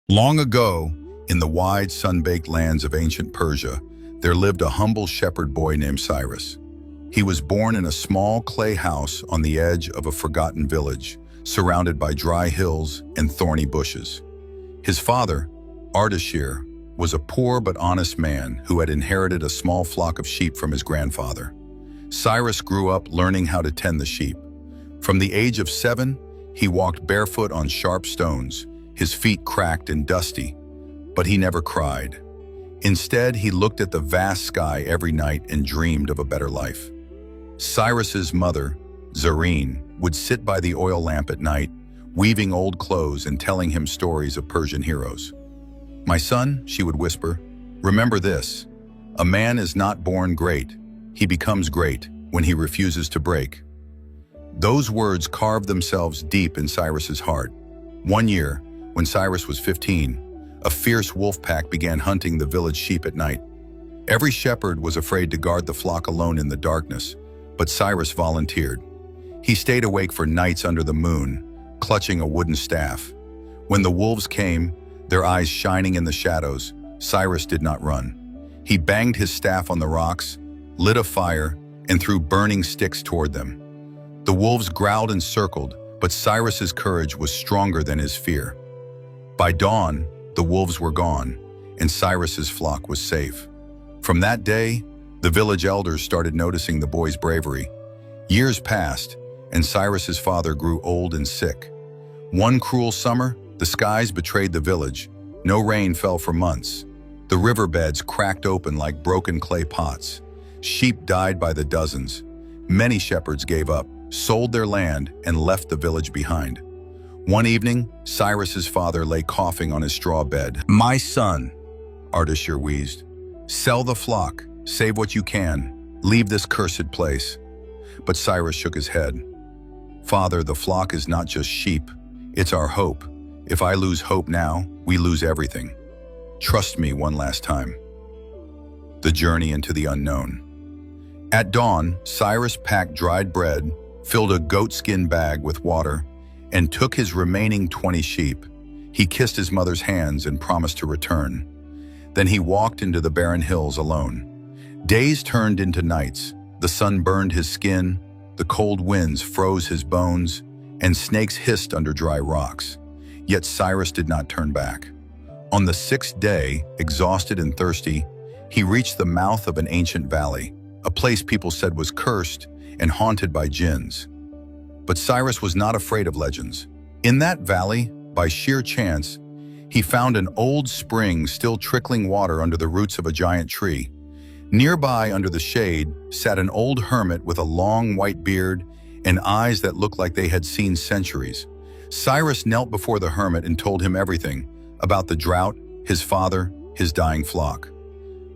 Long ago, in the wide, sun-baked lands of ancient Persia, there lived a humble shepherd boy named Cyrus. He was born in a small clay house on the edge of a forgotten village, surrounded by dry hills and thorny bushes. His father, Ardashir, was a poor but honest man who had inherited a small flock of sheep from his grandfather. Cyrus grew up learning how to tend the sheep. From the age of 7, he walked barefoot on sharp stones, his feet cracked and dusty, but he never cried. Instead, he looked at the vast sky every night and dreamed of a better life. Cyrus's mother, Zareen, would sit by the oil lamp at night, weaving old clothes and telling him stories of Persian heroes. "My son," she would whisper, "remember this. A man is not born great. He becomes great when he refuses to break." Those words carved themselves deep in Cyrus's heart. One year, when Cyrus was 15, a fierce wolf pack began hunting the village sheep at night. Every shepherd was afraid to guard the flock alone in the darkness, but Cyrus volunteered. He stayed awake for nights under the moon, clutching a wooden staff. When the wolves came, their eyes shining in the shadows, Cyrus did not run. He banged his staff on the rocks, lit a fire, and threw burning sticks toward them. The wolves growled and circled, but Cyrus's courage was stronger than his fear. By dawn, the wolves were gone, and Cyrus's flock was safe. From that day, the village elders started noticing the boy's bravery. Years passed, and Cyrus's father grew old and sick. One cruel summer, the skies betrayed the village. No rain fell for months. The riverbeds cracked open like broken clay pots. Sheep died by the dozens. Many shepherds gave up, sold their land, and left the village behind. One evening, Cyrus's father lay coughing on his straw bed. "My son," Ardashir wheezed, "sell the flock, save what you can, leave this cursed place." But Cyrus shook his head. "Father, the flock is not just sheep, it's our hope. If I lose hope now, we lose everything. Trust me one last time." The journey into the unknown. At dawn, Cyrus packed dried bread, filled a goatskin bag with water, and took his remaining 20 sheep. He kissed his mother's hands and promised to return. Then he walked into the barren hills alone. Days turned into nights. The sun burned his skin, the cold winds froze his bones, and snakes hissed under dry rocks. Yet Cyrus did not turn back. On the 6th day, exhausted and thirsty, he reached the mouth of an ancient valley, a place people said was cursed and haunted by jinns. But Cyrus was not afraid of legends. In that valley, by sheer chance, he found an old spring still trickling water under the roots of a giant tree. Nearby, under the shade, sat an old hermit with a long white beard and eyes that looked like they had seen centuries. Cyrus knelt before the hermit and told him everything about the drought, his father, his dying flock.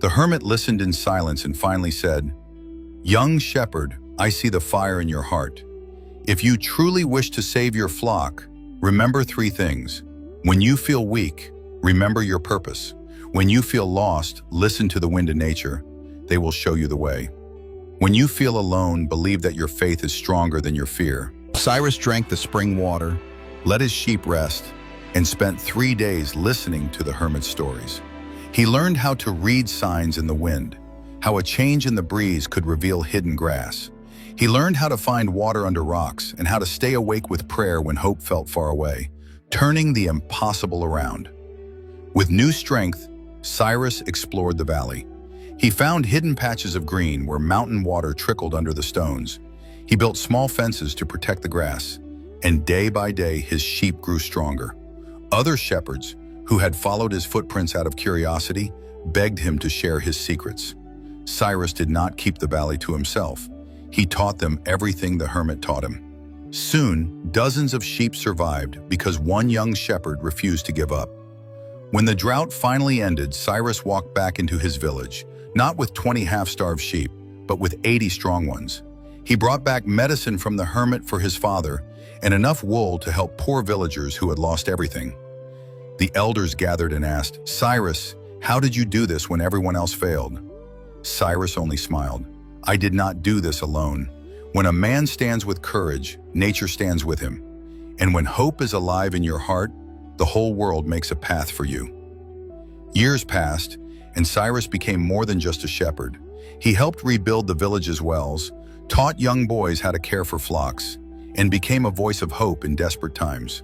The hermit listened in silence and finally said, "Young shepherd, I see the fire in your heart. If you truly wish to save your flock, remember 3 things. When you feel weak, remember your purpose. When you feel lost, listen to the wind and nature. They will show you the way. When you feel alone, believe that your faith is stronger than your fear." Cyrus drank the spring water, let his sheep rest, and spent 3 days listening to the hermit's stories. He learned how to read signs in the wind, how a change in the breeze could reveal hidden grass. He learned how to find water under rocks and how to stay awake with prayer when hope felt far away, turning the impossible around. With new strength, Cyrus explored the valley. He found hidden patches of green where mountain water trickled under the stones. He built small fences to protect the grass, and day by day his sheep grew stronger. Other shepherds, who had followed his footprints out of curiosity, begged him to share his secrets. Cyrus did not keep the valley to himself. He taught them everything the hermit taught him. Soon, dozens of sheep survived because one young shepherd refused to give up. When the drought finally ended, Cyrus walked back into his village, not with 20 half-starved sheep, but with 80 strong ones. He brought back medicine from the hermit for his father and enough wool to help poor villagers who had lost everything. The elders gathered and asked, "Cyrus, how did you do this when everyone else failed?" Cyrus only smiled. "I did not do this alone. When a man stands with courage, nature stands with him. And when hope is alive in your heart, the whole world makes a path for you. Years passed, and Cyrus became more than just a shepherd. He helped rebuild the village's wells, taught young boys how to care for flocks, and became a voice of hope in desperate times.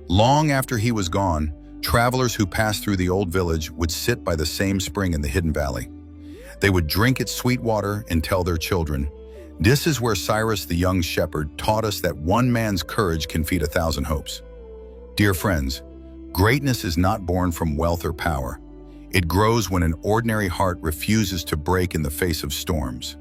Long after he was gone, travelers who passed through the old village would sit by the same spring in the hidden valley. They would drink its sweet water and tell their children, "This is where Cyrus the young shepherd taught us that one man's courage can feed 1,000 hopes." Dear friends, greatness is not born from wealth or power. It grows when an ordinary heart refuses to break in the face of storms.